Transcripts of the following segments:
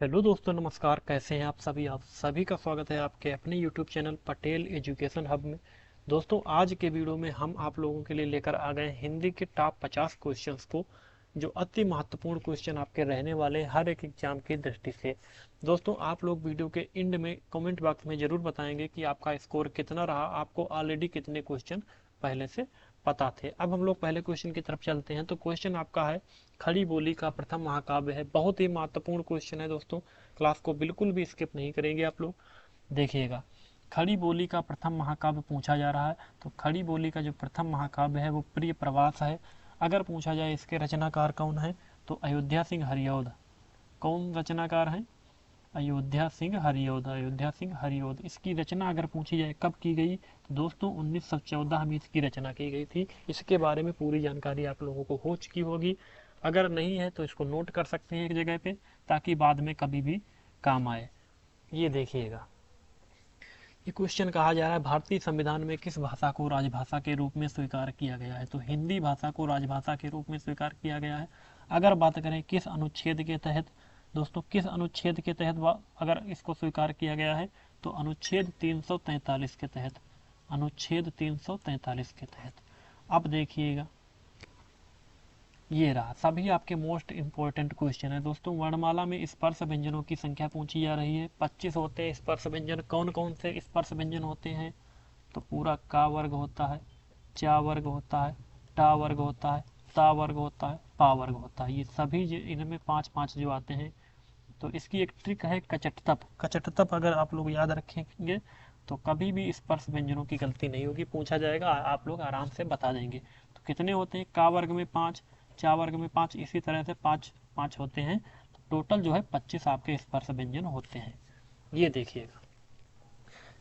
Hello दोस्तों, नमस्कार। कैसे हैं आप सभी का स्वागत है आपके अपने YouTube channel Patel education hub में। दोस्तों, आज के वीडियो में हम आप लोगों के लिए लेकर आ गए हिंदी के टॉप 50 क्वेश्चंस को, जो अति महत्वपूर्ण क्वेश्चन आपके रहने वाले हर एक एग्जाम की दृष्टि से। दोस्तों, आप लोग वीडियो के एंड में कमेंट बॉक्स में जरूर बताएंगे कि आपका स्कोर कितना रहा, आपको ऑलरेडी कितने क्वेश्चन पहले से पता थे। अब हम लोग पहले क्वेश्चन की तरफ चलते हैं। तो क्वेश्चन आपका है, खड़ी बोली का प्रथम महाकाव्य है। बहुत ही महत्वपूर्ण क्वेश्चन है दोस्तों, क्लास को बिल्कुल भी स्किप नहीं करेंगे आप लोग। देखिएगा, खड़ी बोली का प्रथम महाकाव्य पूछा जा रहा है। तो खड़ी बोली का जो प्रथम महाकाव्य है वो प्रिय प्रवास है। अगर पूछा जाए इसके रचनाकार कौन है, तो अयोध्या सिंह हरिऔध। कौन रचनाकार है? अयोध्या सिंह हरिऔध। अयोध्या सिंह हरिऔध। इसकी रचना अगर पूछी जाए कब की गई, तो दोस्तों 1914 में इसकी रचना की गई थी। इसके बारे में पूरी जानकारी आप लोगों को हो चुकी होगी। अगर नहीं है तो इसको नोट कर सकते हैं एक जगह पे, ताकि बाद में कभी भी काम आए। ये देखिएगा, ये क्वेश्चन कहा जा रहा है, भारतीय संविधान में किस भाषा को राजभाषा के रूप में स्वीकार किया गया है? तो हिंदी भाषा को राजभाषा के रूप में स्वीकार किया गया है। अगर बात करें किस अनुच्छेद के तहत, दोस्तों किस अनुच्छेद के तहत अगर इसको स्वीकार किया गया है, तो अनुच्छेद 343 के तहत। अनुच्छेद 343 के तहत। अब देखिएगा, ये रहा सभी आपके मोस्ट इंपॉर्टेंट क्वेश्चन है दोस्तों। वर्णमाला में स्पर्श व्यंजनों की संख्या पूछी जा रही है। 25 होते हैं स्पर्श व्यंजन। कौन कौन से स्पर्श व्यंजन होते हैं? तो पूरा का वर्ग होता है, चा वर्ग होता है, टा वर्ग होता है, ता वर्ग होता है, पा वर्ग होता है। ये सभी इनमें पांच पांच जो आते हैं। तो इसकी एक ट्रिक है कचटतप। कचटतप अगर आप लोग याद रखेंगे तो कभी भी स्पर्श व्यंजनों की गलती नहीं होगी। पूछा जाएगा, आप लोग आराम से बता देंगे। तो कितने होते हैं? का वर्ग में 5, चा वर्ग में 5, इसी तरह से 5 5 होते हैं। तो टोटल जो है 25 आपके स्पर्श व्यंजन होते हैं। ये देखिएगा,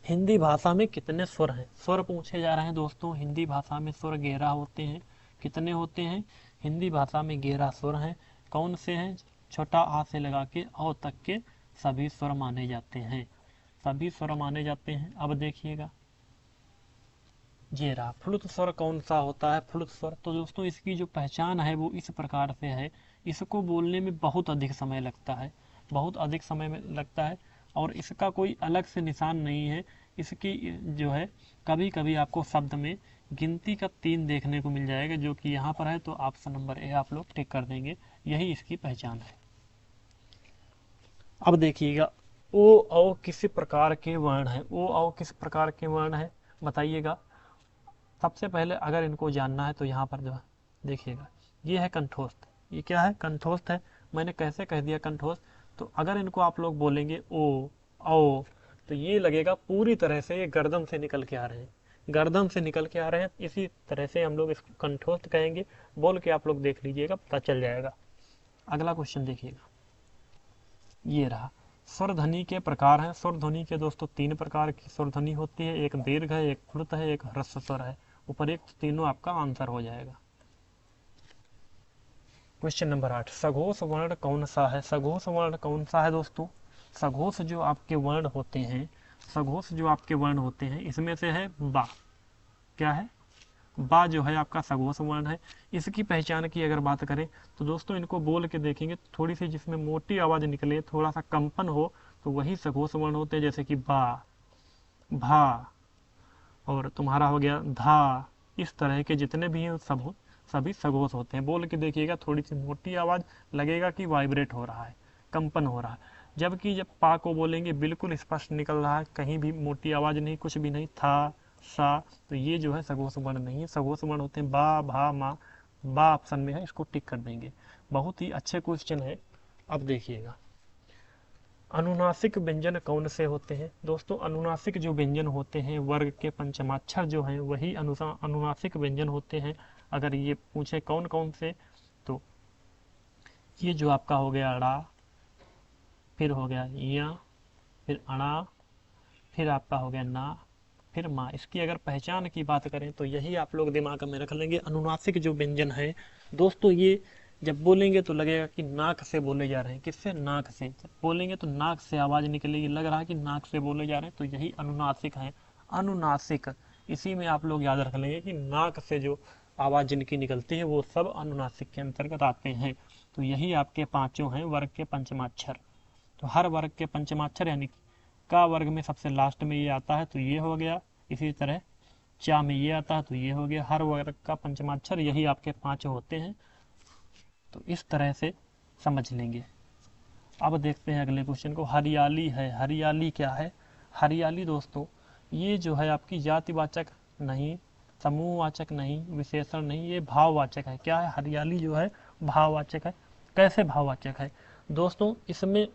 हिंदी भाषा में कितने स्वर हैं? स्वर पूछे जा रहे हैं दोस्तों। हिंदी भाषा में स्वर 11 होते हैं। कितने होते हैं? हिंदी भाषा में 11 स्वर हैं। कौन से हैं? छोटा आ से लगा के औ तक के सभी स्वर माने जाते हैं। सभी स्वर माने जाते हैं। अब देखिएगा, ये रहा फ्लुत स्वर कौन सा होता है? फ्लुत स्वर। तो दोस्तों इसकी जो पहचान है वो इस प्रकार से है, इसको बोलने में बहुत अधिक समय लगता है। बहुत अधिक समय में लगता है, और इसका कोई अलग से निशान नहीं है। इसकी जो है, कभी कभी आपको शब्द में गिनती का 3 देखने को मिल जाएगा, जो कि यहाँ पर है। तो ऑप्शन नंबर ए आप लोग टिक कर देंगे, यही इसकी पहचान है। अब देखिएगा, ओ औ किस प्रकार के वर्ण है? ओ औ किस प्रकार के वर्ण है, बताइएगा। सबसे पहले अगर इनको जानना है तो यहाँ पर जो है देखिएगा, ये है कंठोस्थ। ये क्या है? कंठोस्थ है। मैंने कैसे कह दिया कंठोस्थ? तो अगर इनको आप लोग बोलेंगे ओ औ, तो ये लगेगा पूरी तरह से ये गर्दन से निकल के आ रहे हैं। गर्दन से निकल के आ रहे हैं, इसी तरह से हम लोग इसको कंठोस्थ कहेंगे। बोल के आप लोग देख लीजिएगा, पता चल जाएगा। अगला क्वेश्चन देखिएगा, ये रहा। स्वर ध्वनि के प्रकार हैं। स्वर ध्वनि के दोस्तों 3 प्रकार की स्वर ध्वनि होती है। एक दीर्घ है, एक प्लुत है, एक ह्रस्व स्वर है। उपरोक्त तीनों आपका आंसर हो जाएगा। क्वेश्चन नंबर 8, सघोष वर्ण कौन सा है? सघोष वर्ण कौन सा है दोस्तों? सघोष जो आपके वर्ण होते हैं, सघोष जो आपके वर्ण होते हैं, इसमें से है बा। क्या है? बा जो है आपका सघोष वर्ण है। इसकी पहचान की अगर बात करें तो दोस्तों इनको बोल के देखेंगे, थोड़ी सी जिसमें मोटी आवाज निकले, थोड़ा सा कंपन हो, तो वही सघोष वर्ण होते हैं। जैसे कि बा, भा, और तुम्हारा हो गया धा। इस तरह के जितने भी हैं सब सभी सघोष होते हैं। बोल के देखिएगा, थोड़ी सी मोटी आवाज लगेगा कि वाइब्रेट हो रहा है, कंपन हो रहा है। जबकि जब पा को बोलेंगे बिल्कुल स्पष्ट निकल रहा है, कहीं भी मोटी आवाज नहीं, कुछ भी नहीं, था, सा। तो ये जो है सघोष वर्ण नहीं है। सघोष वर्ण होते हैं बा, भा, मा। बा ऑप्शन में है, इसको टिक कर देंगे। बहुत ही अच्छे क्वेश्चन है। अब देखिएगा, अनुनासिक व्यंजन कौन से होते हैं? दोस्तों अनुनासिक जो व्यंजन होते हैं, वर्ग के पंचमाक्षर जो हैं, वही अनुनासिक व्यंजन होते हैं। अगर ये पूछे कौन कौन से, तो ये जो आपका हो गया ड़ा, फिर हो गया या, फिर अणा, फिर आपका हो गया ना, फिर माँ। इसकी अगर पहचान की बात करें तो यही आप लोग दिमाग में रख लेंगे। अनुनासिक जो व्यंजन है दोस्तों, ये जब बोलेंगे तो लगेगा कि नाक से बोले जा रहे हैं। किससे? नाक से। जब बोलेंगे तो नाक से आवाज निकलेगी, लग रहा है कि नाक से बोले जा रहे हैं। तो यही अनुनासिक है। अनुनासिक, इसी में आप लोग याद रख लेंगे कि नाक से जो आवाज जिनकी निकलती है वो सब अनुनासिक के अंतर्गत आते हैं। तो यही आपके पांचों हैं वर्ग के पंचमाक्षर। तो हर वर्ग के पंचमाक्षर यानी का वर्ग में सबसे लास्ट में ये आता है तो ये हो गया। इसी तरह चा में ये आता है तो ये हो गया। हर वर्ग का पंचमाक्षर यही आपके 5 होते हैं। तो इस तरह से समझ लेंगे। अब देखते हैं अगले क्वेश्चन को। हरियाली है, हरियाली क्या है? हरियाली दोस्तों ये जो है आपकी जातिवाचक नहीं, समूहवाचक नहीं, विशेषण नहीं, ये भाववाचक है। क्या है? हरियाली जो है भाववाचक है। कैसे भाववाचक है दोस्तों? इसमें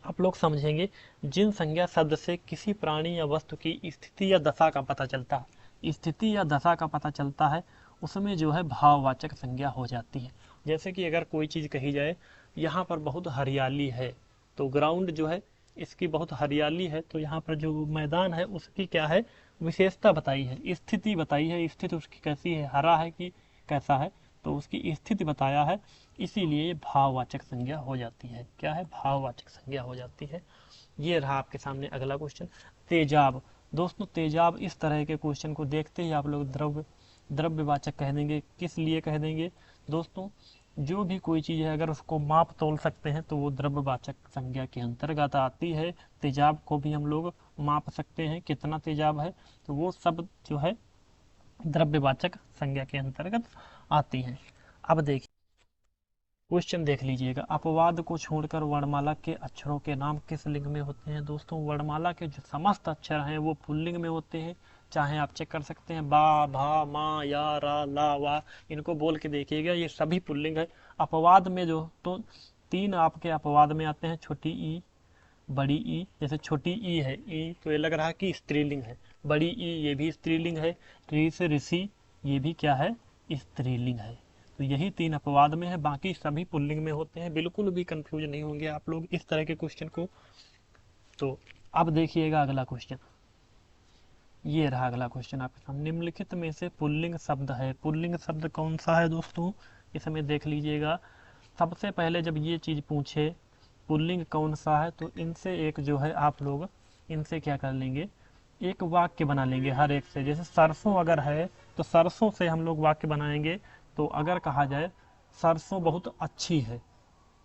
आप लोग समझेंगे जिन संज्ञा शब्द से किसी प्राणी या वस्तु की स्थिति या दशा का पता चलता है, स्थिति या दशा का पता चलता है, उसमें जो है भाववाचक संज्ञा हो जाती है। जैसे कि अगर कोई चीज़ कही जाए यहाँ पर बहुत हरियाली है, तो ग्राउंड जो है इसकी बहुत हरियाली है, तो यहाँ पर जो मैदान है उसकी क्या है? विशेषता बताई है, स्थिति बताई है। स्थिति उसकी कैसी है? हरा है कि कैसा है? तो उसकी स्थिति बताया है, इसीलिए भाववाचक संज्ञा हो जाती है। क्या है? भाववाचक संज्ञा हो जाती है। ये रहा आपके सामने अगला क्वेश्चन, तेजाब। दोस्तों तेजाब, इस तरह के क्वेश्चन को देखते ही आप लोग द्रव्यवाचक कह देंगे। किस लिए कह देंगे दोस्तों? जो भी कोई चीज़ है अगर उसको माप तोल सकते हैं तो वो द्रव्यवाचक संज्ञा के अंतर्गत आती है। तेजाब को भी हम लोग माप सकते हैं, कितना तेजाब है, तो वो सब जो है द्रव्यवाचक संज्ञा के अंतर्गत आती हैं। अब देखिए क्वेश्चन देख लीजिएगा। अपवाद को छोड़कर वर्णमाला के अक्षरों के नाम किस लिंग में होते हैं? दोस्तों वर्णमाला के जो समस्त अक्षर हैं वो पुल्लिंग में होते हैं। चाहे आप चेक कर सकते हैं, बा, भा, मा, या, रा, ला, वा, इनको बोल के देखिएगा, ये सभी पुल्लिंग है। अपवाद में जो तो 3 आपके अपवाद में आते हैं, छोटी ई, बड़ी ई। जैसे छोटी ई है, ई तो ये लग रहा है कि स्त्रीलिंग है। बड़ी ई ये भी स्त्रीलिंग है। ऋ से ऋषि ये भी क्या है? स्त्रीलिंग है। तो यही 3 अपवाद में है, बाकी सभी पुल्लिंग में होते हैं। बिल्कुल भी कंफ्यूज नहीं होंगे आप लोग इस तरह के क्वेश्चन को। तो अब देखिएगा अगला क्वेश्चन, ये रहा अगला क्वेश्चन आपके सामने। निम्नलिखित में से पुल्लिंग शब्द है, पुल्लिंग शब्द कौन सा है दोस्तों? इसमें देख लीजिएगा। सबसे पहले जब ये चीज़ पूछे पुल्लिंग कौन सा है, तो इनसे एक जो है आप लोग इनसे क्या कर लेंगे? एक वाक्य बना लेंगे हर एक से। जैसे सरसों अगर है तो सरसों से हम लोग वाक्य बनाएंगे। तो अगर कहा जाए सरसों बहुत अच्छी है,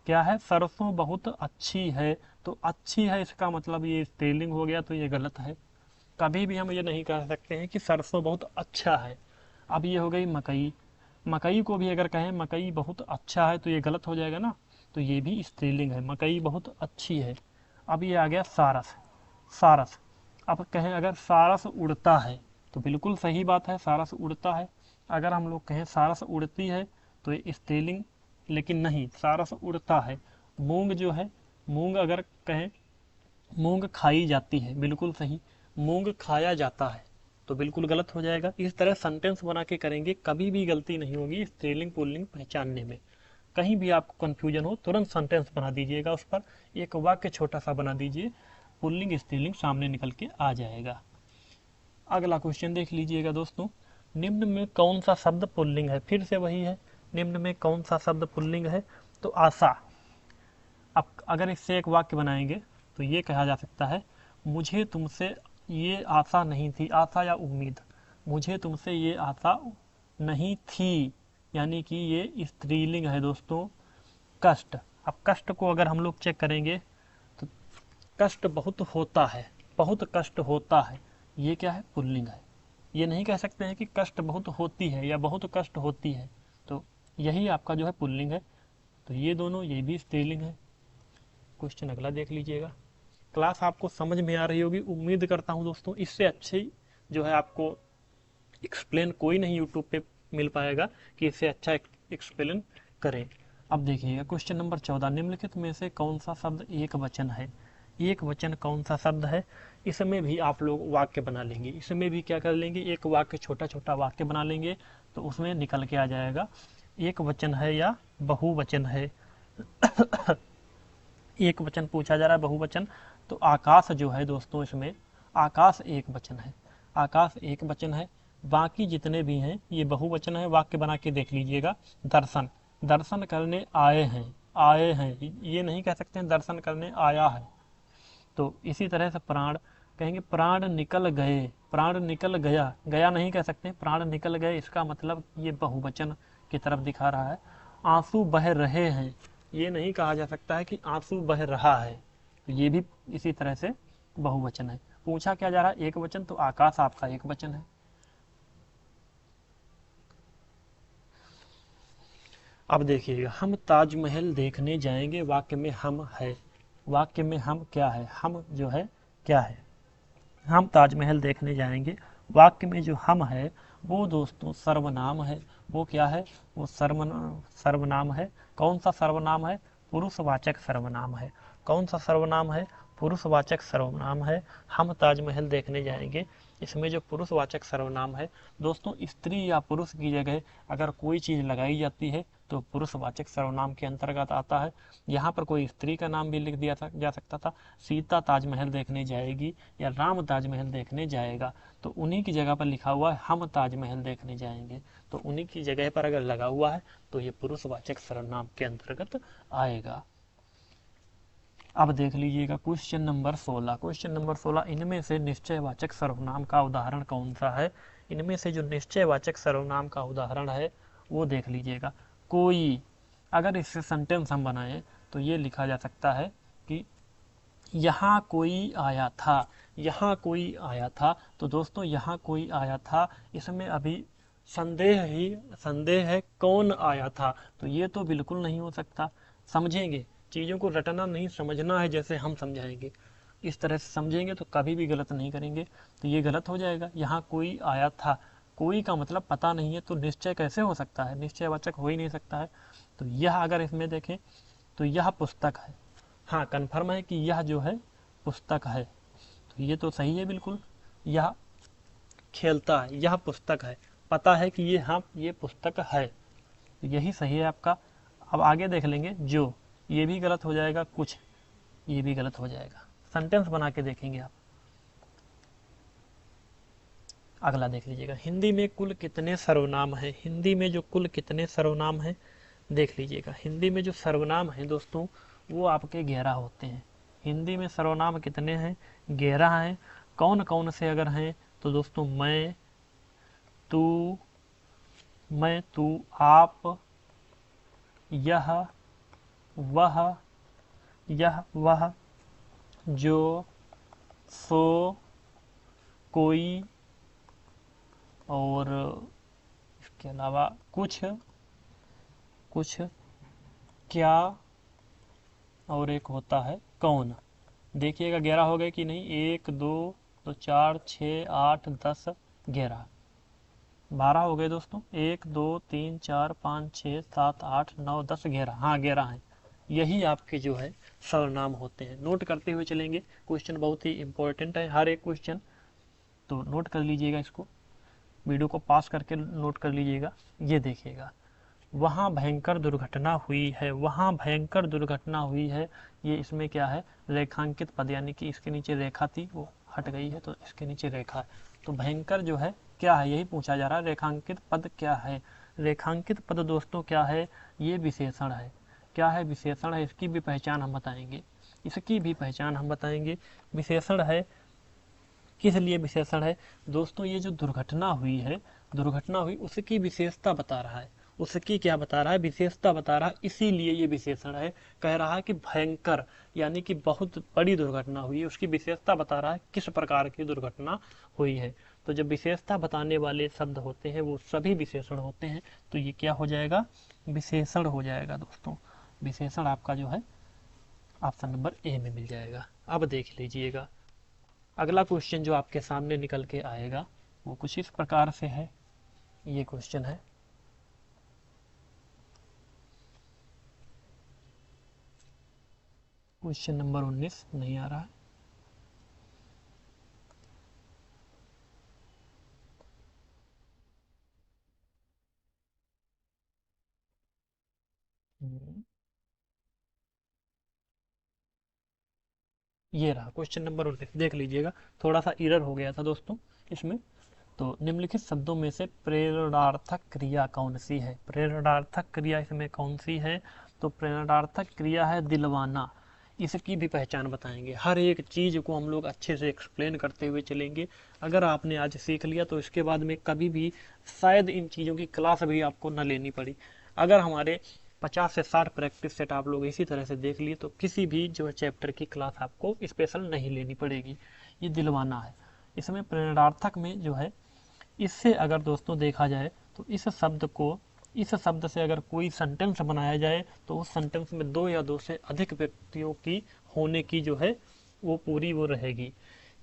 क्या है? सरसों बहुत अच्छी है, तो अच्छी है इसका मतलब ये स्त्रीलिंग हो गया, तो ये गलत है। कभी भी हम ये नहीं कह सकते हैं कि सरसों बहुत अच्छा है। अब ये हो गई मकई, मकई को भी अगर कहें मकई बहुत अच्छा है तो ये गलत हो जाएगा ना, तो ये भी स्त्रीलिंग है, मकई बहुत अच्छी है। अब ये आ गया सारस, सारस। अब कहें अगर सारस उड़ता है तो बिल्कुल सही बात है, सारस उड़ता है। अगर हम लोग कहें सारस उड़ती है तो ये स्त्रीलिंग, लेकिन नहीं, सारस उड़ता है। मूंग जो है, मूंग अगर कहें मूंग खाई जाती है, बिल्कुल सही। मूंग खाया जाता है तो बिल्कुल गलत हो जाएगा। इस तरह सेंटेंस बना के करेंगे, कभी भी गलती नहीं होगी स्त्रीलिंग पुल्लिंग पहचानने में। कहीं भी आपको कन्फ्यूजन हो तुरंत सेंटेंस बना दीजिएगा, उस पर एक वाक्य छोटा सा बना दीजिए, पुल्लिंग स्त्रीलिंग सामने निकल के आ जाएगा। अगला क्वेश्चन देख लीजिएगा दोस्तों। निम्न में कौन सा शब्द पुल्लिंग है? फिर से वही है, निम्न में कौन सा शब्द पुल्लिंग है? तो आशा। अब अगर इससे एक वाक्य बनाएंगे तो ये कहा जा सकता है, मुझे तुमसे ये आशा नहीं थी, आशा या उम्मीद, मुझे तुमसे ये आशा नहीं थी, यानी कि ये स्त्रीलिंग है दोस्तों। कष्ट, अब कष्ट को अगर हम लोग चेक करेंगे तो कष्ट बहुत होता है, बहुत कष्ट होता है, ये क्या है? पुल्लिंग है। ये नहीं कह सकते हैं कि कष्ट बहुत होती है या बहुत कष्ट होती है, तो यही आपका जो है पुल्लिंग है। तो ये दोनों, ये भी स्त्रीलिंग है। क्वेश्चन अगला देख लीजिएगा। क्लास आपको समझ में आ रही होगी, उम्मीद करता हूँ दोस्तों। इससे अच्छी जो है आपको एक्सप्लेन कोई नहीं यूट्यूब पे मिल पाएगा कि इससे अच्छा एक्सप्लेन करें। अब देखिएगा क्वेश्चन नंबर 14। निम्नलिखित में से कौन सा शब्द एक वचन है? एक वचन कौन सा शब्द है? इसमें भी आप लोग वाक्य बना लेंगे। इसमें भी क्या कर लेंगे? एक वाक्य, छोटा छोटा वाक्य बना लेंगे, तो उसमें निकल के आ जाएगा एक वचन है या बहुवचन है। एक वचन पूछा जा रहा है, बहुवचन, तो आकाश जो है दोस्तों, इसमें आकाश एक वचन है, आकाश एक वचन है। बाकी जितने भी हैं ये बहुवचन है। वाक्य बना के देख लीजिएगा। दर्शन, दर्शन करने आए हैं, आए हैं, ये नहीं कह सकते हैं दर्शन करने आया है। तो इसी तरह से प्राण, कहेंगे प्राण निकल गए, प्राण निकल गया, गया नहीं कह सकते, प्राण निकल गए, इसका मतलब ये बहुवचन की तरफ दिखा रहा है। आंसू बह रहे हैं, ये नहीं कहा जा सकता है कि आंसू बह रहा है, तो ये भी इसी तरह से बहुवचन है। पूछा क्या जा रहा है, एक वचन, तो आकाश आपका एक वचन है। अब देखिएगा, हम ताजमहल देखने जाएंगे, वाक्य में हम है, वाक्य में हम क्या है, हम जो है क्या है, हम ताजमहल देखने जाएंगे, वाक्य में जो हम है वो दोस्तों सर्वनाम है। वो क्या है, वो सर्वनाम है। कौन सा सर्वनाम है, पुरुषवाचक सर्वनाम है। कौन सा सर्वनाम है, पुरुषवाचक सर्वनाम है। हम ताजमहल देखने जाएंगे, इसमें जो पुरुषवाचक सर्वनाम है दोस्तों, स्त्री या पुरुष की जगह अगर कोई चीज़ लगाई जाती है तो पुरुषवाचक सर्वनाम के अंतर्गत आता है। यहाँ पर कोई स्त्री का नाम भी लिख दिया जा सकता था, सीता ताजमहल देखने जाएगी या राम ताजमहल देखने जाएगा, तो उन्हीं की जगह पर लिखा हुआ है हम ताजमहल देखने जाएंगे, तो उन्हीं की जगह पर अगर लगा हुआ है तो ये पुरुषवाचक सर्वनाम के अंतर्गत आएगा। अब देख लीजिएगा क्वेश्चन नंबर 16। क्वेश्चन नंबर 16, इनमें से निश्चयवाचक सर्वनाम का उदाहरण कौन सा है। इनमें से जो निश्चयवाचक सर्वनाम का उदाहरण है वो देख लीजिएगा। कोई, अगर इससे सेंटेंस हम बनाएं तो ये लिखा जा सकता है कि यहाँ कोई आया था, यहाँ कोई आया था। तो दोस्तों यहाँ कोई आया था, इसमें अभी संदेह है कौन आया था, तो ये तो बिल्कुल नहीं हो सकता। समझेंगे, चीज़ों को रटना नहीं, समझना है जैसे हम समझाएंगे, इस तरह से समझेंगे तो कभी भी गलत नहीं करेंगे। तो ये गलत हो जाएगा, यहाँ कोई आया था, कोई का मतलब पता नहीं है, तो निश्चय कैसे हो सकता है, निश्चयवाचक हो ही नहीं सकता है। तो यह अगर इसमें देखें तो यह पुस्तक है, हाँ कन्फर्म है कि यह जो है पुस्तक है, तो ये तो सही है बिल्कुल। यह खेलता है, यह पुस्तक है, पता है कि ये, हाँ ये पुस्तक है, तो यही सही है आपका। अब आगे देख लेंगे, जो, ये भी गलत हो जाएगा, कुछ, ये भी गलत हो जाएगा। सेंटेंस बना के देखेंगे आप। अगला देख लीजिएगा, हिंदी में कुल कितने सर्वनाम हैं। हिंदी में जो कुल कितने सर्वनाम हैं देख लीजिएगा। हिंदी में जो सर्वनाम हैं दोस्तों वो आपके 11 होते हैं। हिंदी में सर्वनाम कितने हैं, 11 हैं। कौन कौन से अगर हैं तो दोस्तों मैं, तू, आप, यह, वह, जो, सो, कोई, और इसके अलावा कुछ, क्या, और एक होता है कौन। देखिएगा 11 हो गए कि नहीं, 1 2 तो 4 6 8 10 11, 12 हो गए दोस्तों। 1 2 3 4 5 6 7 8 9 10 11, हाँ 11 हैं। यही आपके जो है सर्वनाम होते हैं। नोट करते हुए चलेंगे, क्वेश्चन बहुत ही इंपॉर्टेंट है हर एक क्वेश्चन, तो नोट कर लीजिएगा इसको, वीडियो को पास करके नोट कर लीजिएगा। ये देखिएगा, वहाँ भयंकर दुर्घटना हुई है, वहाँ भयंकर दुर्घटना हुई है, ये इसमें क्या है, रेखांकित पद, यानी कि इसके नीचे रेखा थी वो हट गई है तो इसके नीचे रेखा है। तो भयंकर जो है क्या है, यही पूछा जा रहा है, रेखांकित पद क्या है। रेखांकित पद दोस्तों क्या है, ये विशेषण है। क्या है, विशेषण है। इसकी भी पहचान हम बताएंगे, इसकी भी पहचान हम बताएंगे। विशेषण है, किस लिए विशेषण है दोस्तों, ये जो दुर्घटना हुई है, दुर्घटना हुई उसकी विशेषता बता रहा है, उसकी क्या बता रहा है, विशेषता बता रहा है, इसीलिए ये विशेषण है। कह रहा है कि भयंकर यानी कि बहुत बड़ी दुर्घटना हुई है, उसकी विशेषता बता रहा है किस प्रकार की दुर्घटना हुई है। तो जब विशेषता बताने वाले शब्द होते हैं वो सभी विशेषण होते हैं, तो ये क्या हो जाएगा, विशेषण हो जाएगा दोस्तों। विशेषण आपका जो है ऑप्शन नंबर ए में मिल जाएगा। अब देख लीजिएगा अगला क्वेश्चन जो आपके सामने निकल के आएगा वो कुछ इस प्रकार से है। ये क्वेश्चन है, क्वेश्चन नंबर 19 नहीं आ रहा है। ये रहा क्वेश्चन नंबर 19, देख लीजिएगा। थोड़ा सा एरर हो गया था दोस्तों इसमें। तो निम्नलिखित शब्दों में से प्रेरणार्थक क्रिया कौन सी है। प्रेरणार्थक क्रिया इसमें कौन सी है, तो प्रेरणार्थक क्रिया है दिलवाना। इसकी भी पहचान बताएंगे, हर एक चीज़ को हम लोग अच्छे से एक्सप्लेन करते हुए चलेंगे। अगर आपने आज सीख लिया तो इसके बाद में कभी भी शायद इन चीज़ों की क्लास भी आपको न लेनी पड़ी। अगर हमारे 50 से 60 प्रैक्टिस सेट आप लोग इसी तरह से देख लिए तो किसी भी जो है चैप्टर की क्लास आपको स्पेशल नहीं लेनी पड़ेगी। ये दिलवाना है। इसमें प्रेरणार्थक में जो है, इससे अगर दोस्तों देखा जाए तो इस शब्द से अगर कोई सेंटेंस बनाया जाए तो उस सेंटेंस में 2 या 2 से अधिक व्यक्तियों की होने की जो है वो पूरी वो रहेगी।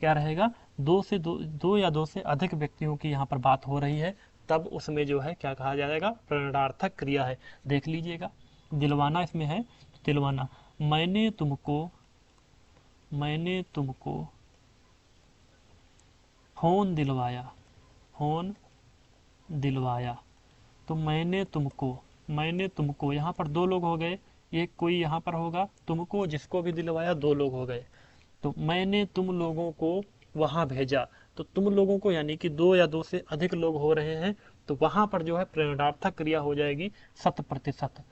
क्या रहेगा? 2 या 2 से अधिक व्यक्तियों की यहाँ पर बात हो रही है, तब उसमें जो है क्या कहा जाएगा? प्रेरणार्थक क्रिया है। देख लीजिएगा, दिलवाना इसमें है। तो दिलवाना, मैंने तुमको फोन दिलवाया। तो मैंने तुमको यहाँ पर 2 लोग हो गए, एक कोई यहाँ पर होगा, तुमको जिसको भी दिलवाया 2 लोग हो गए। तो मैंने तुम लोगों को वहां भेजा। तो तुम लोगों को यानी कि 2 या 2 से अधिक लोग हो रहे हैं, तो वहां पर जो है प्रेरणार्थक क्रिया हो जाएगी 100%।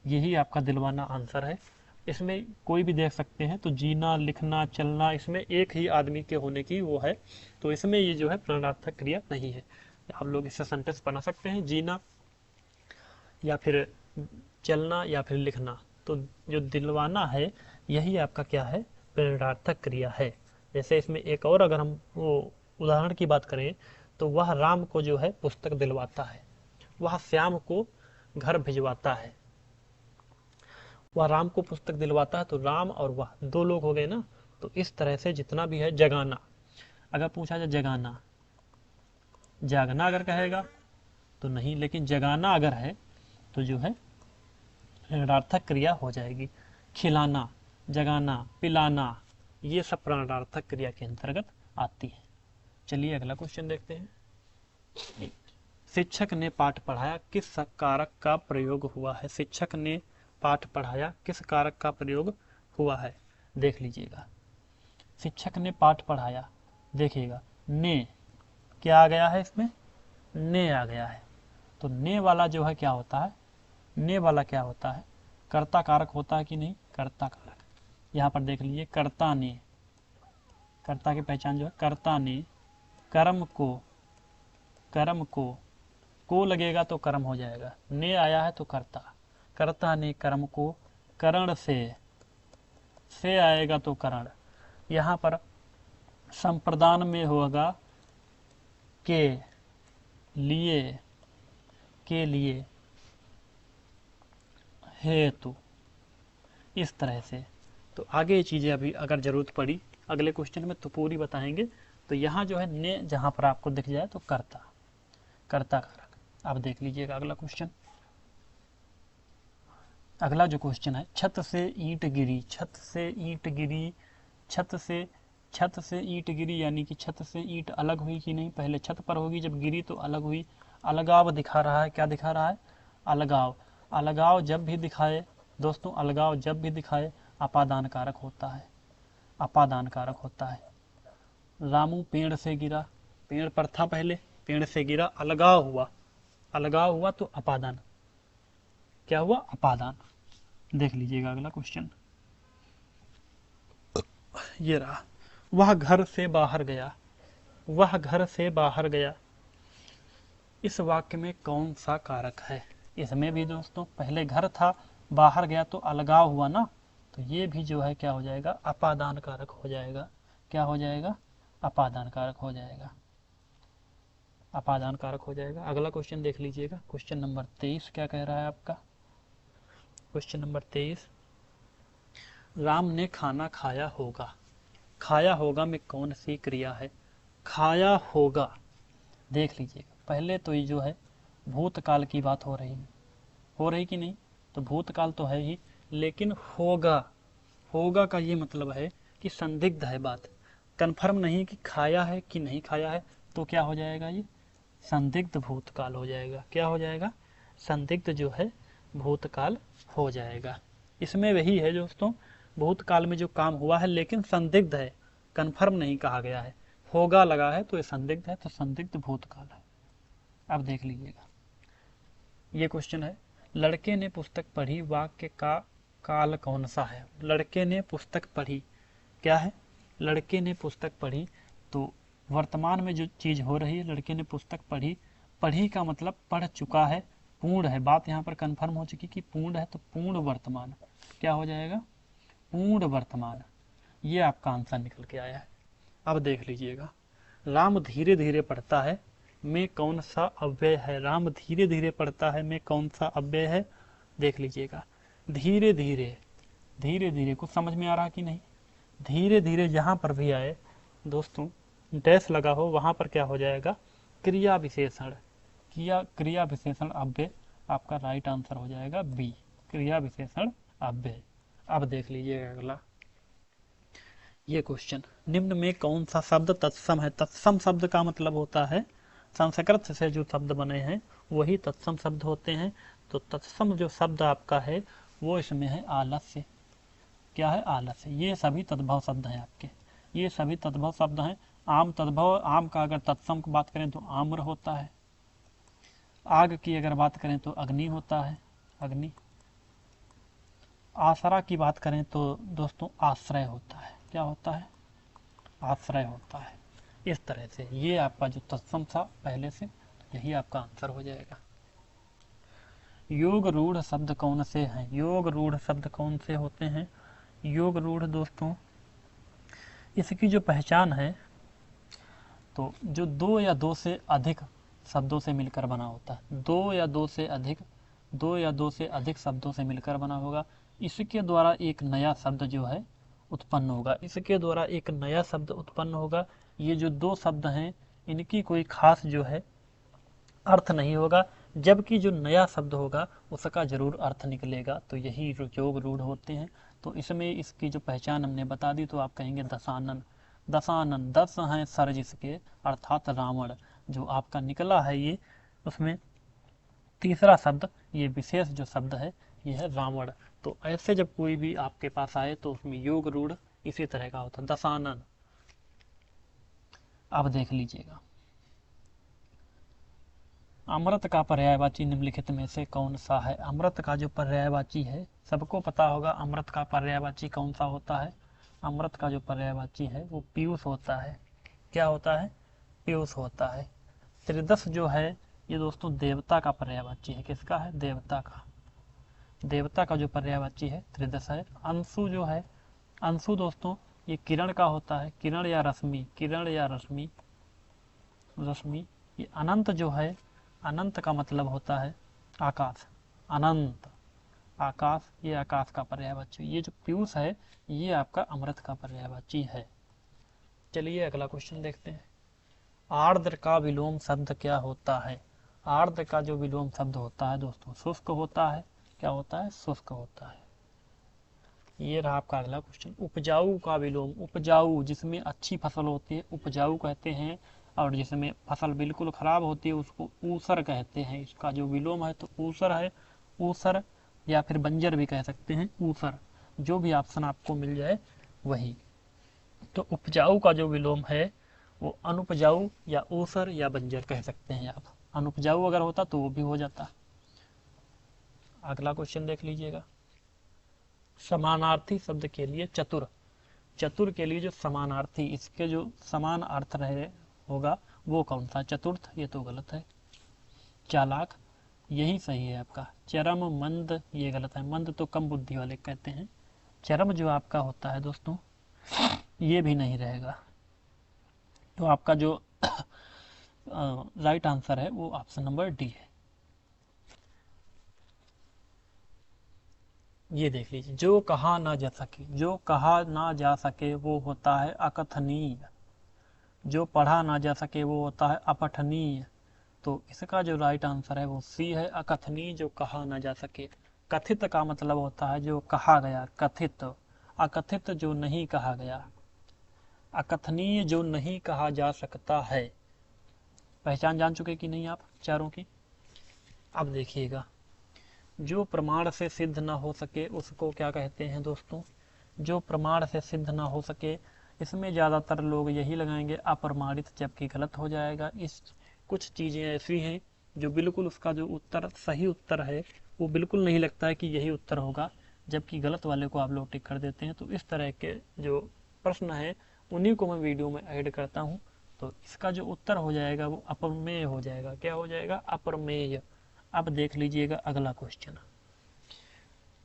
यही आपका दिलवाना आंसर है। इसमें कोई भी देख सकते हैं, तो जीना, लिखना, चलना, इसमें एक ही आदमी के होने की वो है, तो इसमें ये जो है प्रेरणार्थक क्रिया नहीं है। आप लोग इससे सेंटेंस बना सकते हैं, जीना या फिर चलना या फिर लिखना। तो जो दिलवाना है यही आपका क्या है? प्रेरणार्थक क्रिया है। जैसे इसमें एक और अगर हम वो उदाहरण की बात करें, तो वह राम को जो है पुस्तक दिलवाता है, वह श्याम को घर भिजवाता है। वह राम को पुस्तक दिलवाता है, तो राम और वह 2 लोग हो गए ना। तो इस तरह से जितना भी है, जगाना, अगर पूछा जाए जगाना, जागना अगर कहेगा तो नहीं, लेकिन जगाना अगर है तो जो है प्रेरणार्थक क्रिया हो जाएगी। खिलाना, जगाना, पिलाना, ये सब प्रेरणार्थक क्रिया के अंतर्गत आती है। चलिए अगला क्वेश्चन देखते हैं। शिक्षक ने पाठ पढ़ाया, किस कारक का प्रयोग हुआ है? शिक्षक ने पाठ पढ़ाया, किस कारक का प्रयोग हुआ है? देख लीजिएगा, शिक्षक ने पाठ पढ़ाया, देखिएगा ने क्या आ गया है? इसमें ने आ गया है। तो ने वाला जो है क्या होता है? ने वाला क्या होता है? कर्ता कारक होता है कि नहीं? कर्ता कारक। यहाँ पर देख लीजिए, कर्ता ने, कर्ता की पहचान जो है, कर्ता ने कर्म को लगेगा तो कर्म हो जाएगा। ने आया है तो कर्ता ने कर्म को करण से आएगा तो करण। यहाँ पर संप्रदान में होगा के लिए हेतु, इस तरह से। तो आगे ये चीज़ें अभी अगर जरूरत पड़ी अगले क्वेश्चन में तो पूरी बताएंगे। तो यहाँ जो है ने जहाँ पर आपको दिख जाए तो कर्ता कारक। अब देख लीजिएगा अगला क्वेश्चन। अगला जो क्वेश्चन है, छत से ईंट गिरी यानी कि छत से ईंट अलग हुई कि नहीं? पहले छत पर होगी, जब गिरी तो अलग हुई। अलगाव दिखा रहा है, क्या दिखा रहा है? अलगाव जब भी दिखाए दोस्तों, अलगाव जब भी दिखाए अपादान कारक होता है। रामू पेड़ से गिरा, पेड़ पर था पहले, पेड़ से गिरा, अलगाव हुआ तो अपादान, क्या हुआ? अपादान। देख लीजिएगा अगला क्वेश्चन, ये रहा, वह घर से बाहर गया, इस वाक्य में कौन सा कारक है? इसमें भी दोस्तों पहले घर था, बाहर गया तो अलगाव हुआ ना, तो ये भी जो है क्या हो जाएगा? अपादान कारक हो जाएगा। क्या हो जाएगा? अपादान कारक हो जाएगा। अगला क्वेश्चन देख लीजिएगा, क्वेश्चन नंबर 23 क्या कह रहा है आपका? क्वेश्चन नंबर 23, राम ने खाना खाया होगा में कौन सी क्रिया है? खाया होगा, देख लीजिएगा, पहले तो ये जो है भूतकाल की बात हो रही कि नहीं? तो भूतकाल तो है ही, लेकिन होगा का ये मतलब है कि संदिग्ध है बात, कंफर्म नहीं कि खाया है कि नहीं खाया है। तो क्या हो जाएगा? ये संदिग्ध भूतकाल हो जाएगा। क्या हो जाएगा? संदिग्ध जो है भूतकाल हो जाएगा। इसमें वही है दोस्तों, भूतकाल में जो काम हुआ है लेकिन संदिग्ध है, कंफर्म नहीं कहा गया है, होगा लगा है तो ये संदिग्ध है, तो संदिग्ध भूतकाल है। अब देख लीजिएगा, ये क्वेश्चन है, लड़के ने पुस्तक पढ़ी, वाक्य का काल कौन सा है? लड़के ने पुस्तक पढ़ी, क्या है? लड़के ने पुस्तक पढ़ी, तो वर्तमान में जो चीज हो रही है, लड़के ने पुस्तक पढ़ी का मतलब पढ़ चुका है, पूर्ण है, बात यहाँ पर कंफर्म हो चुकी कि पूर्ण है, तो पूर्ण वर्तमान क्या हो जाएगा, पूर्ण वर्तमान। ये आपका आंसर निकल के आया है। अब देख लीजिएगा, राम धीरे धीरे पढ़ता है में कौन सा अव्यय है, राम धीरे धीरे पढ़ता है में कौन सा अव्यय है। देख लीजिएगा, धीरे धीरे, धीरे धीरे कुछ समझ में आ रहा कि नहीं। धीरे धीरे जहां पर भी आए दोस्तों डैश लगा हो, वहां पर क्या हो जाएगा, क्रिया विशेषण, क्रिया विशेषण अव्यय आपका राइट आंसर हो जाएगा बी, क्रिया विशेषण अव्यय। अब देख लीजिएगा अगला ये क्वेश्चन, निम्न में कौन सा शब्द तत्सम है। तत्सम शब्द का मतलब होता है संस्कृत से जो शब्द बने हैं वही तत्सम शब्द होते हैं। तो तत्सम जो शब्द आपका है वो इसमें है आलस्य। क्या है, आलस्य। ये सभी तद्भव शब्द हैं आपके, ये सभी तद्भव शब्द हैं। आम तद्भव, आम का अगर तत्सम की बात करें तो आम्र होता है, आग की अगर बात करें तो अग्नि होता है, अग्नि। आसरा की बात करें तो दोस्तों आश्रय होता है, क्या होता है, आश्रय होता है। इस तरह से ये आपका जो तत्सम था पहले से, यही आपका आंसर हो जाएगा। योग रूढ़ शब्द कौन से हैं, योग रूढ़ शब्द कौन से होते हैं। योग रूढ़ दोस्तों इसकी जो पहचान है तो जो दो या दो से अधिक शब्दों से मिलकर बना होता है, दो या दो से अधिक शब्दों से मिलकर बना होगा। इसके द्वारा एक नया शब्द जो है उत्पन्न होगा, इसके द्वारा एक नया शब्द उत्पन्न होगा। ये जो दो शब्द हैं इनकी कोई खास जो है अर्थ नहीं होगा, जबकि जो नया शब्द होगा उसका जरूर अर्थ निकलेगा। तो यही योग रूढ़ होते हैं। तो इसमें इसकी जो पहचान हमने बता दी, तो आप कहेंगे दशानन, दशानन, 10 हैं सर जिसके अर्थात रावण। जो आपका निकला है ये, उसमें तीसरा शब्द, ये विशेष जो शब्द है ये है रावण। तो ऐसे जब कोई भी आपके पास आए तो उसमें योग रूढ़ इसी तरह का होता है, दशानन। अब देख लीजिएगा, अमृत का पर्यायवाची निम्नलिखित में से कौन सा है। अमृत का जो पर्यायवाची है, सबको पता होगा अमृत का पर्यायवाची कौन सा होता है। अमृत का जो पर्यायवाची है वो पीयूष होता है। क्या होता है, पीयूष होता है। त्रिदश जो है ये दोस्तों देवता का पर्यायवाची है। किसका है, देवता का। देवता का जो पर्यायवाची है त्रिदश है। अंशु जो है, अंशु दोस्तों ये किरण का होता है, किरण या रश्मि, किरण या रश्मि, रश्मि। ये अनंत जो है, अनंत का मतलब होता है आकाश, अनंत, आकाश, ये आकाश का पर्यायवाची। ये जो पीयूष है ये आपका अमृत का पर्यायवाची है। चलिए अगला क्वेश्चन देखते हैं। आर्द्र का विलोम शब्द क्या होता है। आर्द्र का जो विलोम शब्द होता है दोस्तों शुष्क होता है। क्या होता है, शुष्क होता है। ये रहा आपका अगला क्वेश्चन। उपजाऊ का विलोम, उपजाऊ जिसमें अच्छी फसल होती है उपजाऊ कहते हैं, और जिसमें फसल बिल्कुल खराब होती है उसको ऊसर कहते हैं। इसका जो विलोम है तो ऊसर है, ऊसर या फिर बंजर भी कह सकते हैं, ऊसर। जो भी ऑप्शन आपको मिल जाए वही। तो उपजाऊ का जो विलोम है वो अनुपजाऊ या ऊसर या बंजर कह सकते हैं आप। अनुपजाऊ अगर होता तो वो भी हो जाता। अगला क्वेश्चन देख लीजिएगा। समानार्थी शब्द के लिए चतुर, चतुर के लिए जो समानार्थी, इसके जो समान अर्थ रहे होगा वो कौन सा, चतुर्थ, ये तो गलत है। चालाक, यही सही है आपका। चरम, मंद, ये गलत है। मंद तो कम बुद्धि वाले कहते हैं। चरम जो आपका होता है दोस्तों ये भी नहीं रहेगा। तो आपका जो राइट आंसर है वो ऑप्शन नंबर डी है। ये देख लीजिए, जो कहा ना जा सके, जो कहा ना जा सके वो होता है अकथनीय, जो पढ़ा ना जा सके वो होता है अपठनीय। तो इसका जो राइट आंसर है वो सी है, अकथनीय जो कहा ना जा सके। कथित का मतलब होता है जो कहा गया, कथित। अकथित जो नहीं कहा गया, अकथनीय जो नहीं कहा जा सकता है। पहचान जान चुके कि नहीं आप चारों की। अब देखिएगा, जो प्रमाण से सिद्ध ना हो सके उसको क्या कहते हैं दोस्तों, जो प्रमाण से सिद्ध ना हो सके, इसमें ज़्यादातर लोग यही लगाएंगे अप्रमाणित, जबकि गलत हो जाएगा। इस कुछ चीज़ें ऐसी हैं जो बिल्कुल उसका जो उत्तर सही उत्तर है वो बिल्कुल नहीं लगता है कि यही उत्तर होगा, जबकि गलत वाले को आप लोग टिक कर देते हैं। तो इस तरह के जो प्रश्न है उन्हीं को मैं वीडियो में ऐड करता हूँ। तो इसका जो उत्तर हो जाएगा वो अप्रमेय हो जाएगा। क्या हो जाएगा, अप्रमेय। अब देख लीजिएगा अगला क्वेश्चन।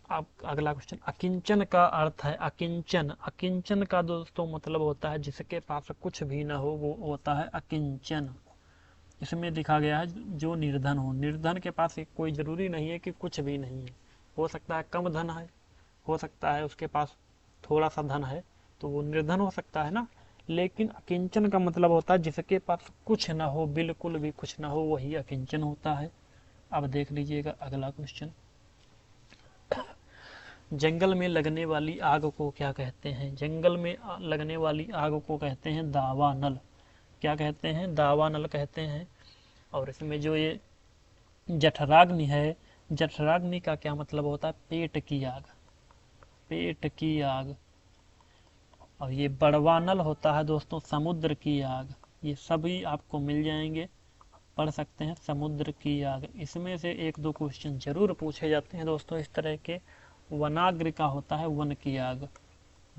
अब अगला क्वेश्चन, अकिंचन का अर्थ है, अकिंचन, अकिंचन का दोस्तों मतलब होता है जिसके पास कुछ भी ना हो, वो होता है अकिंचन। इसमें लिखा गया है जो निर्धन हो। निर्धन के पास कोई जरूरी नहीं है कि कुछ भी नहीं है, हो सकता है कम धन है, हो सकता है उसके पास थोड़ा सा धन है, तो वो निर्धन हो सकता है ना। लेकिन अकिंचन का मतलब होता है जिसके पास कुछ ना हो, बिल्कुल भी कुछ ना हो, वही अकिंचन होता है। अब देख लीजिएगा अगला क्वेश्चन, जंगल में लगने वाली आग को क्या कहते हैं? जंगल में लगने वाली आग को कहते हैं दावानल। क्या कहते हैं? दावानल कहते हैं। और इसमें जो ये जठराग्नि है, जठराग्नि का क्या मतलब होता है? पेट की आग, पेट की आग। और ये बड़वानल होता है दोस्तों समुद्र की आग। ये सभी आपको मिल जाएंगे, पढ़ सकते हैं, समुद्र की आग। इसमें से एक दो क्वेश्चन जरूर पूछे जाते हैं दोस्तों इस तरह के। वनाग्र का होता है वन की आग,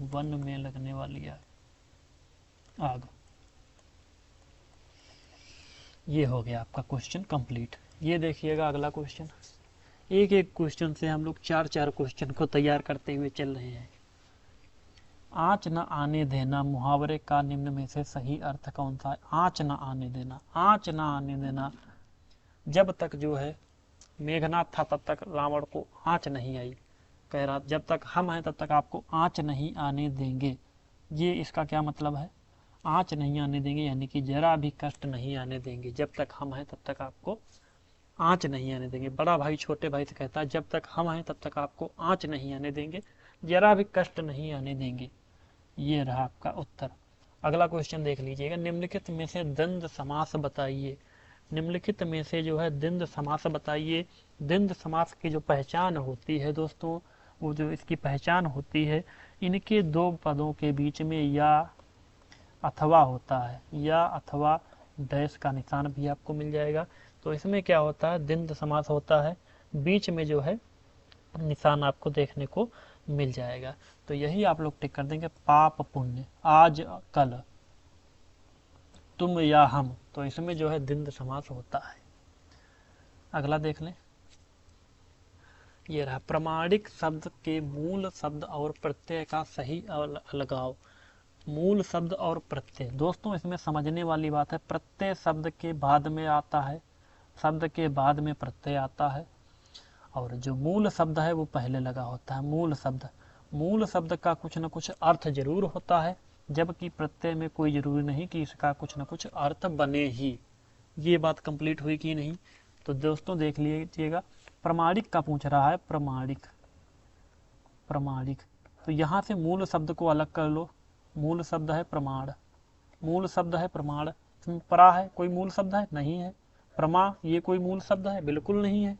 वन में लगने वाली आग। ये हो गया आपका क्वेश्चन कंप्लीट। ये देखिएगा अगला क्वेश्चन। एक एक क्वेश्चन से हम लोग चार चार क्वेश्चन को तैयार करते हुए चल रहे हैं। आँच न आने देना मुहावरे का निम्न में से सही अर्थ कौन सा है? आँच न आने देना, आँच न आने देना। जब तक जो है मेघनाथ था तब तक रावण को आँच नहीं आई। कह रहा जब तक हम हैं तब तक आपको आँच नहीं आने देंगे। ये इसका क्या मतलब है? आँच नहीं आने देंगे यानी कि जरा भी कष्ट नहीं आने देंगे। जब तक हम हैं तब तक आपको आँच नहीं आने देंगे। बड़ा भाई छोटे भाई से कहता है जब तक हम हैं तब तक आपको आँच नहीं आने देंगे, जरा भी कष्ट नहीं आने देंगे। ये रहा आपका उत्तर। अगला क्वेश्चन देख लीजिएगा, निम्नलिखित में से द्वंद्व समास बताइए। निम्नलिखित में से जो है द्वंद्व समास बताइए। द्वंद्व समास की जो पहचान होती है दोस्तों, वो जो इसकी पहचान होती है, इनके दो पदों के बीच में या अथवा होता है, या अथवा डैश का निशान भी आपको मिल जाएगा। तो इसमें क्या होता है? द्वंद्व समास होता है, बीच में जो है निशान आपको देखने को मिल जाएगा। तो यही आप लोग टिक कर देंगे, पाप पुण्य, आज कल, तुम या हम। तो इसमें जो है द्वंद्व समास होता है। अगला देख लें, ये रहा, प्रमाणिक शब्द के मूल शब्द और प्रत्यय का सही अलगाव। मूल शब्द और प्रत्यय दोस्तों इसमें समझने वाली बात है, प्रत्यय शब्द के बाद में आता है, शब्द के बाद में प्रत्यय आता है, और जो मूल शब्द है वो पहले लगा होता है। मूल शब्द, मूल शब्द का कुछ न कुछ अर्थ जरूर होता है, जबकि प्रत्यय में कोई जरूरी नहीं कि इसका कुछ न कुछ अर्थ बने ही। ये बात कंप्लीट हुई कि नहीं? तो दोस्तों देख लीजिएगा, प्रमाणिक का पूछ रहा है, प्रमाणिक, प्रमाणिक। तो यहाँ से मूल शब्द को अलग कर लो। मूल शब्द है प्रमाण, मूल शब्द है प्रमाण। परा है कोई मूल शब्द है? नहीं है। प्रमा ये कोई मूल शब्द है? बिल्कुल नहीं है।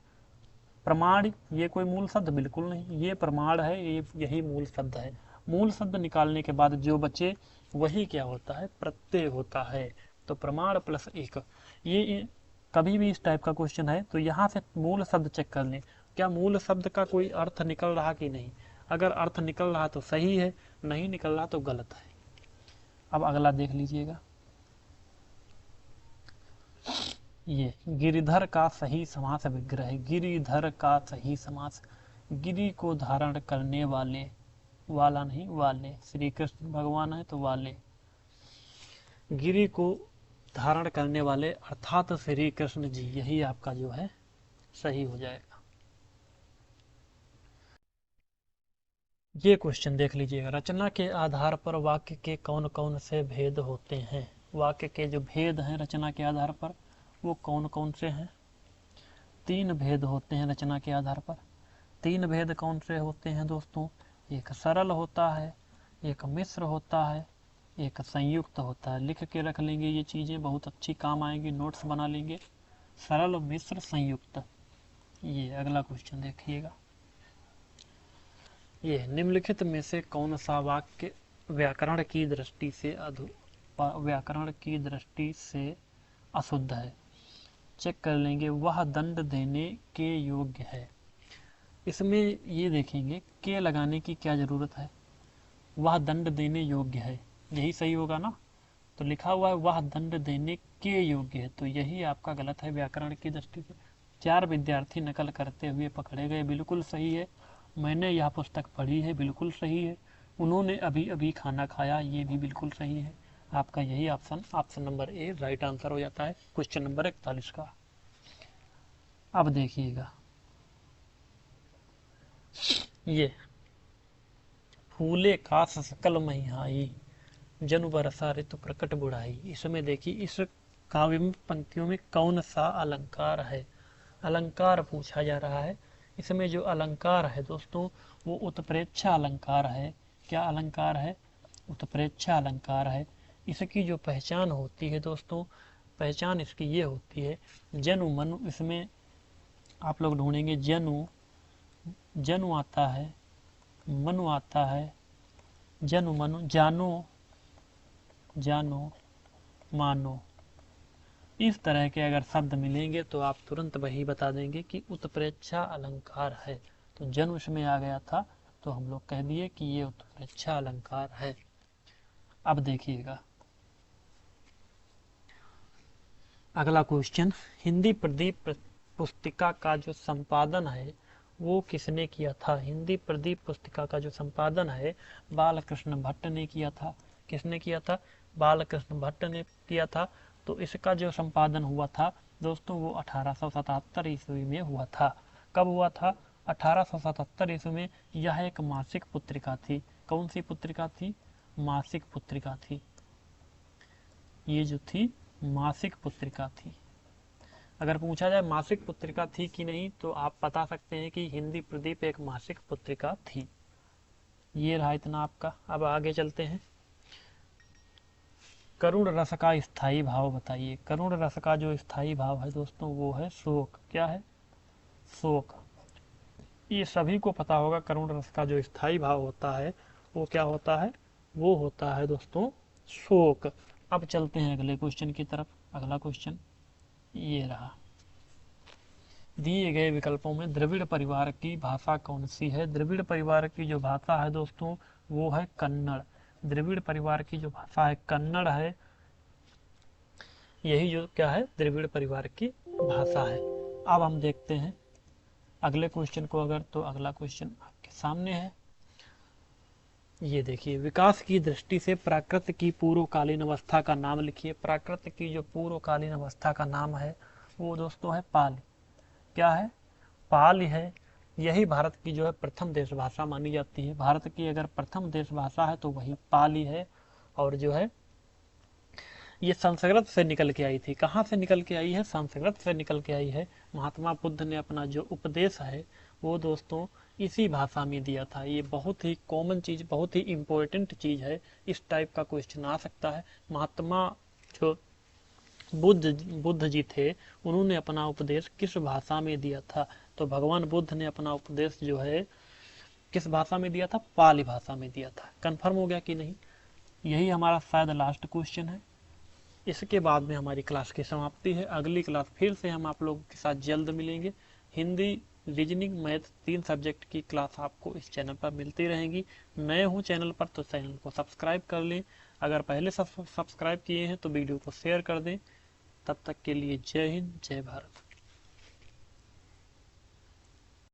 प्रमाण ये कोई मूल शब्द? बिल्कुल नहीं। ये प्रमाण है, ये यही मूल शब्द है। मूल शब्द निकालने के बाद जो बचे वही क्या होता है? प्रत्यय होता है। तो प्रमाण प्लस एक। ये कभी भी इस टाइप का क्वेश्चन है तो यहाँ से मूल शब्द चेक कर लें, क्या मूल शब्द का कोई अर्थ निकल रहा कि नहीं। अगर अर्थ निकल रहा तो सही है, नहीं निकल रहा तो गलत है। अब अगला देख लीजिएगा, ये गिरिधर का सही समास विग्रह। गिरिधर का सही समास, गिरि को धारण करने वाले, वाला नहीं वाले, श्री कृष्ण भगवान है तो वाले, गिरि को धारण करने वाले अर्थात श्री कृष्ण जी, यही आपका जो है सही हो जाएगा। ये क्वेश्चन देख लीजिएगा, रचना के आधार पर वाक्य के कौन कौन से भेद होते हैं। वाक्य के जो भेद हैं रचना के आधार पर वो कौन कौन से हैं? तीन भेद होते हैं रचना के आधार पर। तीन भेद कौन से होते हैं दोस्तों? एक सरल होता है, एक मिश्र होता है, एक संयुक्त होता है। लिख के रख लेंगे, ये चीज़ें बहुत अच्छी काम आएंगी, नोट्स बना लेंगे। सरल, मिश्र, संयुक्त। ये अगला क्वेश्चन देखिएगा, ये निम्नलिखित में से कौन सा वाक्य व्याकरण की दृष्टि से व्याकरण की दृष्टि से अशुद्ध है? चेक कर लेंगे, वह दंड देने के योग्य है। इसमें ये देखेंगे के लगाने की क्या जरूरत है, वह दंड देने योग्य है, यही सही होगा ना। तो लिखा हुआ है वह दंड देने के योग्य है, तो यही आपका गलत है व्याकरण की दृष्टि से। 4 विद्यार्थी नकल करते हुए पकड़े गए, बिल्कुल सही है। मैंने यह पुस्तक पढ़ी है, बिल्कुल सही है। उन्होंने अभी अभी खाना खाया, ये भी बिल्कुल सही है। आपका यही option number A right answer हो जाता है क्वेश्चन नंबर 41 का। अब देखिएगा ये फूले कास सकल महिहाई, जनु बरसा ऋतु प्रकट बुढ़ाई। इसमें देखिए इस काव्य में पंक्तियों में कौन सा अलंकार है? अलंकार पूछा जा रहा है। इसमें जो अलंकार है दोस्तों वो उत्प्रेक्षा अलंकार है। क्या अलंकार है? उत्प्रेक्षा अलंकार है। इसकी जो पहचान होती है दोस्तों, पहचान इसकी ये होती है, जनु मनु, इसमें आप लोग ढूंढेंगे जनु, जनु आता है, मनु आता है, जनु मनु, जानो, जानो, मानो, इस तरह के अगर शब्द मिलेंगे तो आप तुरंत वही बता देंगे कि उत्प्रेक्षा अलंकार है। तो जन्म इसमें आ गया था तो हम लोग कह दिए कि ये उत्प्रेक्षा अलंकार है। अब देखिएगा अगला क्वेश्चन, हिंदी प्रदीप पुस्तिका का जो संपादन है वो किसने किया था? हिंदी प्रदीप पुस्तिका का जो संपादन है बालकृष्ण भट्ट ने किया था। किसने किया था? बालकृष्ण भट्ट ने किया था। तो इसका जो संपादन हुआ था दोस्तों वो 1877 ईस्वी में हुआ था। कब हुआ था? 1877 ईस्वी में। यह एक मासिक पत्रिका थी। कौन सी पत्रिका थी? मासिक पत्रिका थी। ये जो थी मासिक पत्रिका थी। अगर पूछा जाए मासिक पत्रिका थी कि नहीं तो आप बता सकते हैं कि हिंदी प्रदीप एक मासिक पत्रिका थी। ये रहा इतना आपका। अब आगे चलते हैं। करुण रस का स्थायी भाव बताइए। करुण रस का जो स्थायी भाव है दोस्तों वो है शोक। क्या है? शोक। ये सभी को पता होगा करुण रस का जो स्थायी भाव होता है वो क्या होता है? वो होता है दोस्तों शोक। अब चलते हैं अगले क्वेश्चन की तरफ। अगला क्वेश्चन ये रहा, दिए गए विकल्पों में द्रविड़ परिवार की भाषा कौन सी है? द्रविड़ परिवार की जो भाषा है दोस्तों वो है कन्नड़। द्रविड़ परिवार की जो भाषा है कन्नड़ है। यही जो क्या है द्रविड़ परिवार की भाषा है। अब हम देखते हैं अगले क्वेश्चन को। अगर तो अगला क्वेश्चन आपके सामने है, ये देखिए, विकास की दृष्टि से प्राकृत की पूर्वकालीन अवस्था का नाम लिखिए। प्राकृत की जो पूर्वकालीन अवस्था का नाम है वो दोस्तों है पाली। क्या है? पाली है। यही भारत की जो है प्रथम देश भाषा मानी जाती है। भारत की अगर प्रथम देश भाषा है तो वही पाली है। और जो है ये संस्कृत से निकल के आई थी। कहाँ से निकल के आई है? संस्कृत से निकल के आई है। महात्मा बुद्ध ने अपना जो उपदेश है वो दोस्तों इसी भाषा में दिया था। ये बहुत ही कॉमन चीज, बहुत ही इंपॉर्टेंट चीज है। इस टाइप का क्वेश्चन आ सकता है। महात्मा जो बुद्ध जी थे उन्होंने अपना उपदेश किस भाषा में दिया था? तो भगवान बुद्ध ने अपना उपदेश जो है किस भाषा में दिया था? पाली भाषा में दिया था। कंफर्म हो गया कि नहीं? यही हमारा शायद लास्ट क्वेश्चन है। इसके बाद में हमारी क्लास की समाप्ति है। अगली क्लास फिर से हम आप लोगों के साथ जल्द मिलेंगे। हिंदी, रीजनिंग, मैथ 3 सब्जेक्ट की क्लास आपको इस चैनल पर मिलती रहेंगी। नए हो चैनल पर तो चैनल को सब्सक्राइब कर लें। अगर पहले सब्सक्राइब किए हैं तो वीडियो को शेयर कर दें। तब तक के लिए जय हिंद, जय भारत।